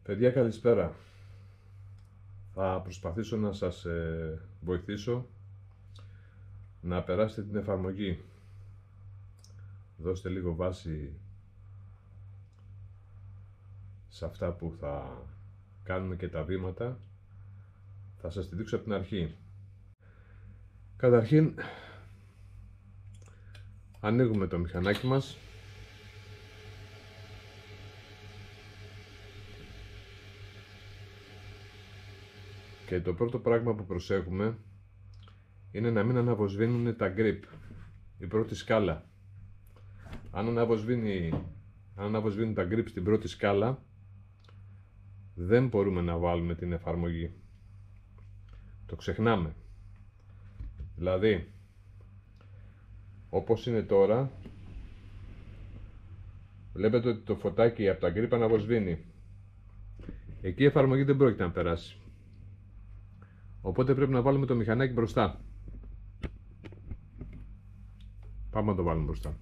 Παιδιά, καλησπέρα. Θα προσπαθήσω να σας βοηθήσω να περάσετε την εφαρμογή. Δώστε λίγο βάση σε αυτά που θα κάνουμε και τα βήματα. Θα σας τη δείξω από την αρχή. Καταρχήν, ανοίγουμε το μηχανάκι μας. Και το πρώτο πράγμα που προσέχουμε είναι να μην αναβοσβήνουν τα grip, η πρώτη σκάλα. Αν αναβοσβήνουν τα grip στην πρώτη σκάλα, δεν μπορούμε να βάλουμε την εφαρμογή. Το ξεχνάμε. Δηλαδή, όπως είναι τώρα, βλέπετε ότι το φωτάκι από τα grip αναβοσβήνει. Εκεί η εφαρμογή δεν πρόκειται να περάσει. Οπότε πρέπει να βάλουμε το μηχανάκι μπροστά. Πάμε να το βάλουμε μπροστά.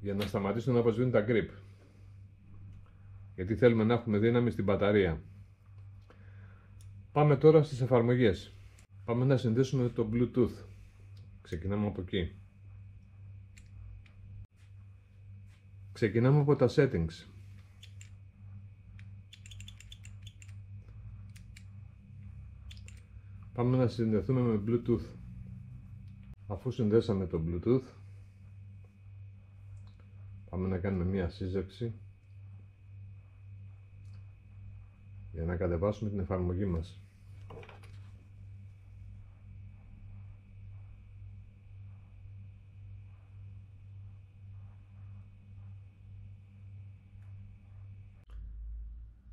Για να σταματήσουν να αποσβήνουν τα grip. Γιατί θέλουμε να έχουμε δύναμη στην μπαταρία. Πάμε τώρα στις εφαρμογές. Πάμε να συνδέσουμε το Bluetooth. Ξεκινάμε από εκεί. Ξεκινάμε από τα settings. Πάμε να συνδεθούμε με Bluetooth. Αφού συνδέσαμε το Bluetooth, πάμε να κάνουμε μία σύζευξη για να κατεβάσουμε την εφαρμογή μας.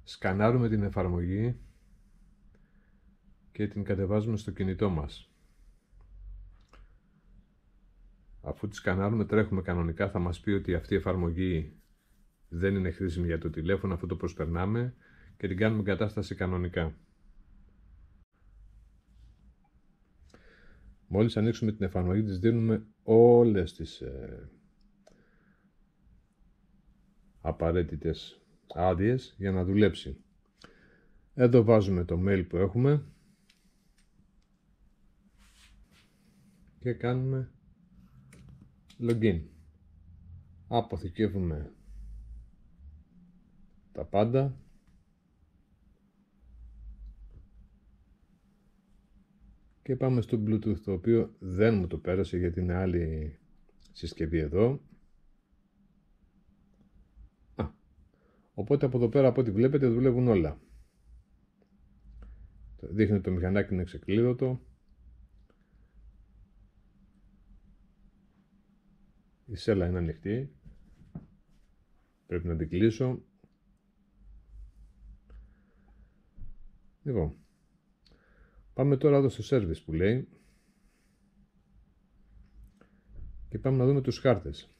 Σκανάρουμε την εφαρμογή και την κατεβάζουμε στο κινητό μας. Αφού τη σκανάρουμε, τρέχουμε κανονικά, θα μας πει ότι αυτή η εφαρμογή δεν είναι χρήσιμη για το τηλέφωνο, αυτό το προσπερνάμε και την κάνουμε εγκατάσταση κανονικά. Μόλις ανοίξουμε την εφαρμογή, της δίνουμε όλες τις απαραίτητες άδειες για να δουλέψει. Εδώ βάζουμε το mail που έχουμε και κάνουμε login. Αποθηκεύουμε τα πάντα και πάμε στο Bluetooth, το οποίο δεν μου το πέρασε γιατί είναι άλλη συσκευή εδώ. Οπότε από εδώ πέρα, από ό,τι βλέπετε, δουλεύουν όλα. Δείχνει το μηχανάκι είναι ξεκλείδωτο. Η σέλα είναι ανοιχτή. Πρέπει να την κλείσω. Λοιπόν, πάμε τώρα εδώ στο service που λέει και πάμε να δούμε τους χάρτες.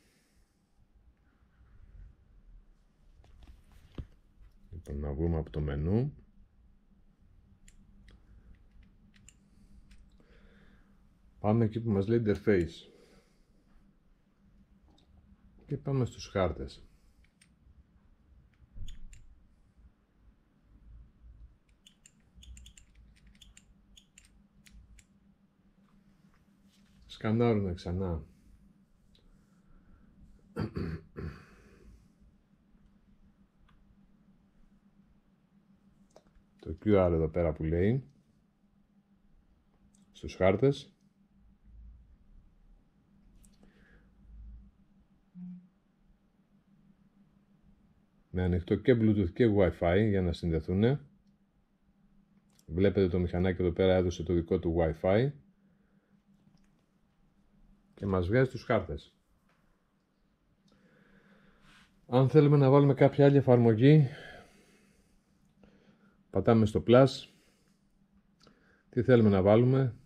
Λοιπόν, να βγούμε από το μενού. Πάμε εκεί που μας λέει interface και πάμε στους χάρτες. Σκανάρουμε ξανά το QR εδώ πέρα που λέει στους χάρτες. Με ανοιχτό και Bluetooth και Wi-Fi για να συνδεθούν. Βλέπετε το μηχανάκι εδώ πέρα έδωσε το δικό του Wi-Fi και μας βγάζει τους χάρτες. Αν θέλουμε να βάλουμε κάποια άλλη εφαρμογή, πατάμε στο plus. Τι θέλουμε να βάλουμε?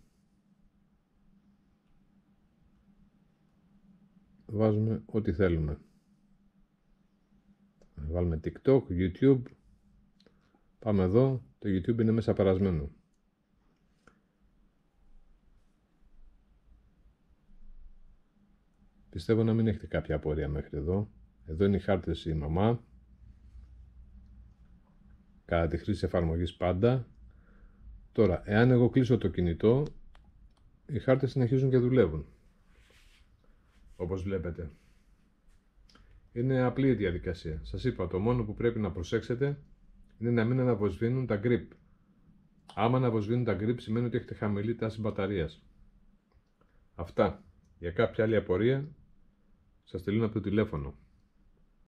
Βάζουμε ό,τι θέλουμε. βάλουμε TikTok, YouTube. Πάμε εδώ, το YouTube είναι μέσα περασμένο. Πιστεύω να μην έχετε κάποια απορία μέχρι εδώ. Εδώ είναι οι χάρτες η μαμά. Κατά τη χρήση εφαρμογής πάντα. Τώρα, εάν εγώ κλείσω το κινητό, οι χάρτες συνεχίζουν και δουλεύουν. Όπως βλέπετε. Είναι απλή η διαδικασία. Σας είπα, το μόνο που πρέπει να προσέξετε είναι να μην αναβοσβήνουν τα grip. Άμα αναβοσβήνουν τα grip σημαίνει ότι έχετε χαμηλή τάση μπαταρίας. Αυτά. Για κάποια άλλη απορία σας στείλω από το τηλέφωνο.